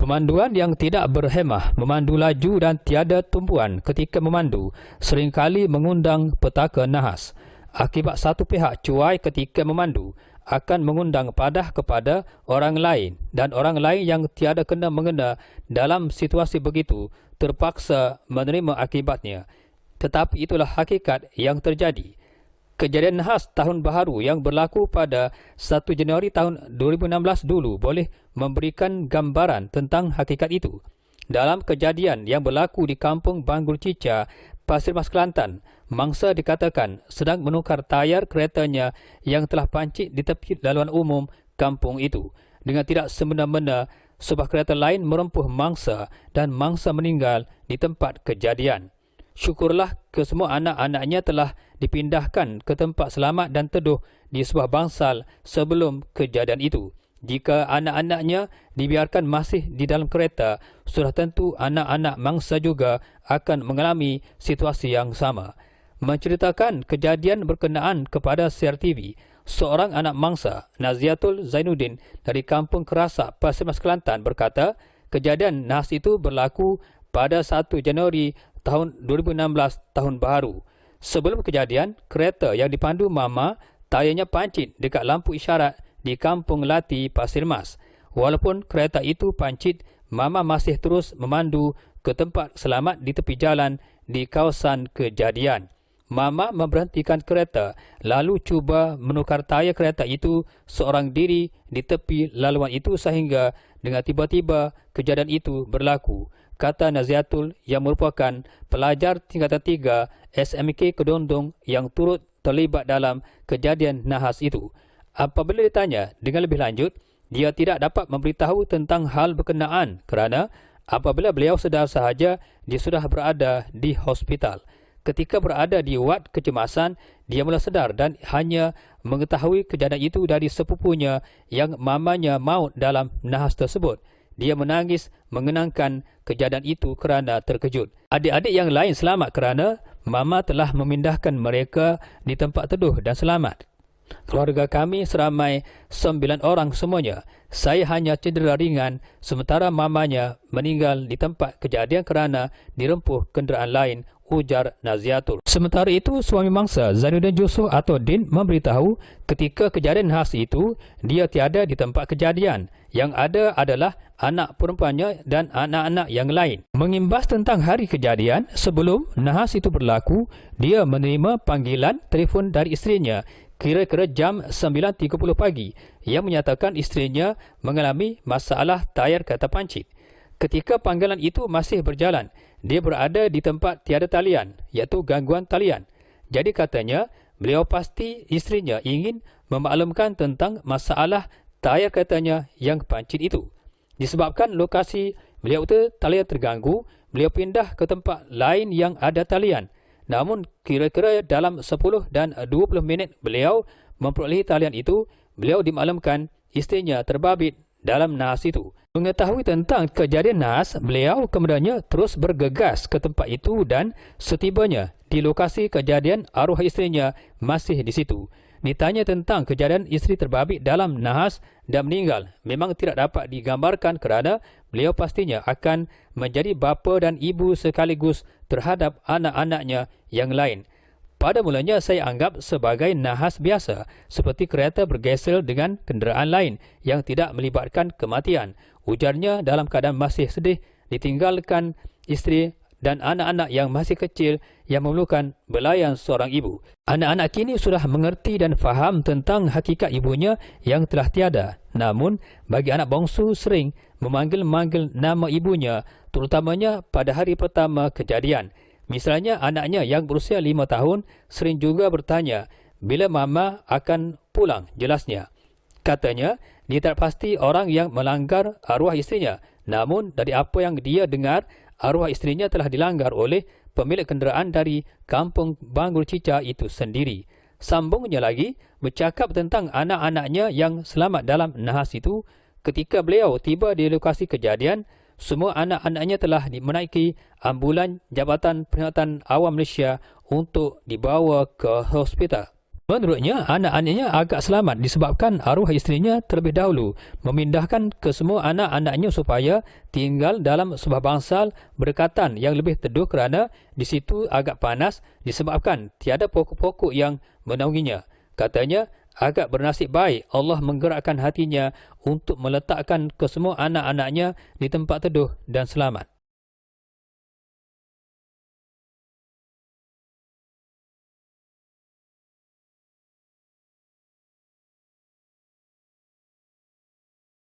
Pemanduan yang tidak berhemah, memandu laju dan tiada tumpuan ketika memandu seringkali mengundang petaka nahas. Akibat satu pihak cuai ketika memandu akan mengundang padah kepada orang lain dan orang lain yang tiada kena-mengena dalam situasi begitu terpaksa menerima akibatnya. Tetapi itulah hakikat yang terjadi. Kejadian nahas Tahun Baharu yang berlaku pada 1 Januari tahun 2016 dulu boleh memberikan gambaran tentang hakikat itu. Dalam kejadian yang berlaku di kampung Banggul Cica, Pasir Mas, Kelantan, mangsa dikatakan sedang menukar tayar keretanya yang telah pancit di tepi laluan umum kampung itu. Dengan tidak semena-mena, sebuah kereta lain merempuh mangsa dan mangsa meninggal di tempat kejadian. Syukurlah kesemua anak-anaknya telah dipindahkan ke tempat selamat dan teduh di sebuah bangsal sebelum kejadian itu. Jika anak-anaknya dibiarkan masih di dalam kereta, sudah tentu anak-anak mangsa juga akan mengalami situasi yang sama. Menceritakan kejadian berkenaan kepada CRTV, seorang anak mangsa, Naziatul Zainuddin dari Kampung Kerasak, Pasir Mas, Kelantan berkata, kejadian nahas itu berlaku pada 1 Januari tahun 2016 Tahun Baharu. Sebelum kejadian, kereta yang dipandu mama tayarnya pancit dekat lampu isyarat di Kampung Lati, Pasir Mas. Walaupun kereta itu pancit, mama masih terus memandu ke tempat selamat di tepi jalan di kawasan kejadian. Mama memberhentikan kereta lalu cuba menukar tayar kereta itu seorang diri di tepi laluan itu sehingga dengan tiba-tiba kejadian itu berlaku, kata Naziatul yang merupakan pelajar tingkatan 3 SMK Kedondong yang turut terlibat dalam kejadian nahas itu. Apabila ditanya dengan lebih lanjut, dia tidak dapat memberitahu tentang hal berkenaan kerana apabila beliau sedar sahaja dia sudah berada di hospital. Ketika berada di wad kecemasan, dia mula sedar dan hanya mengetahui kejadian itu dari sepupunya yang mamanya maut dalam nahas tersebut. Dia menangis mengenangkan kejadian itu kerana terkejut. Adik-adik yang lain selamat kerana mama telah memindahkan mereka di tempat teduh dan selamat. Keluarga kami seramai 9 orang semuanya. Saya hanya cedera ringan sementara mamanya meninggal di tempat kejadian kerana dirempuh kenderaan lain, ujar Naziatul. Sementara itu, suami mangsa Zainuddin Jusuf atau Din memberitahu ketika kejadian nahas itu dia tiada di tempat kejadian. Yang ada adalah anak perempuannya dan anak-anak yang lain. Mengimbas tentang hari kejadian, sebelum nahas itu berlaku, dia menerima panggilan telefon dari isterinya kira-kira jam 9.30 pagi yang menyatakan isterinya mengalami masalah tayar kereta pancit. Ketika panggilan itu masih berjalan, dia berada di tempat tiada talian, iaitu gangguan talian. Jadi katanya, beliau pasti isterinya ingin memaklumkan tentang masalah tayar keretanya yang pancit itu. Disebabkan lokasi beliau itu talian terganggu, beliau pindah ke tempat lain yang ada talian. Namun kira-kira dalam 10 dan 20 minit beliau memperolehi talian itu, beliau dimaklumkan isterinya terbabit dalam nahas itu. Mengetahui tentang kejadian nahas, beliau kemudiannya terus bergegas ke tempat itu dan setibanya di lokasi kejadian arwah isterinya masih di situ. Ditanya tentang kejadian isteri terbabit dalam nahas dan meninggal, memang tidak dapat digambarkan kerana beliau pastinya akan menjadi bapa dan ibu sekaligus terhadap anak-anaknya yang lain. Pada mulanya saya anggap sebagai nahas biasa, seperti kereta bergesel dengan kenderaan lain yang tidak melibatkan kematian. Ujarnya dalam keadaan masih sedih ditinggalkan isteri dan anak-anak yang masih kecil yang memerlukan belayan seorang ibu. Anak-anak kini sudah mengerti dan faham tentang hakikat ibunya yang telah tiada. Namun, bagi anak bongsu sering memanggil-manggil nama ibunya, terutamanya pada hari pertama kejadian. Misalnya anaknya yang berusia 5 tahun sering juga bertanya, bila mama akan pulang, jelasnya. Katanya, dia tak pasti orang yang melanggar arwah isterinya. Namun, dari apa yang dia dengar, arwah isterinya telah dilanggar oleh pemilik kenderaan dari Kampung Banggul Cica itu sendiri. Sambungnya lagi, bercakap tentang anak-anaknya yang selamat dalam nahas itu, ketika beliau tiba di lokasi kejadian, semua anak-anaknya telah menaiki ambulan Jabatan Peringatan Awam Malaysia untuk dibawa ke hospital. Menurutnya, anak-anaknya agak selamat disebabkan arwah isterinya terlebih dahulu memindahkan ke semua anak-anaknya supaya tinggal dalam sebuah bangsal berdekatan yang lebih teduh kerana di situ agak panas disebabkan tiada pokok-pokok yang menaunginya. Katanya, agak bernasib baik Allah menggerakkan hatinya untuk meletakkan ke semua anak-anaknya di tempat teduh dan selamat.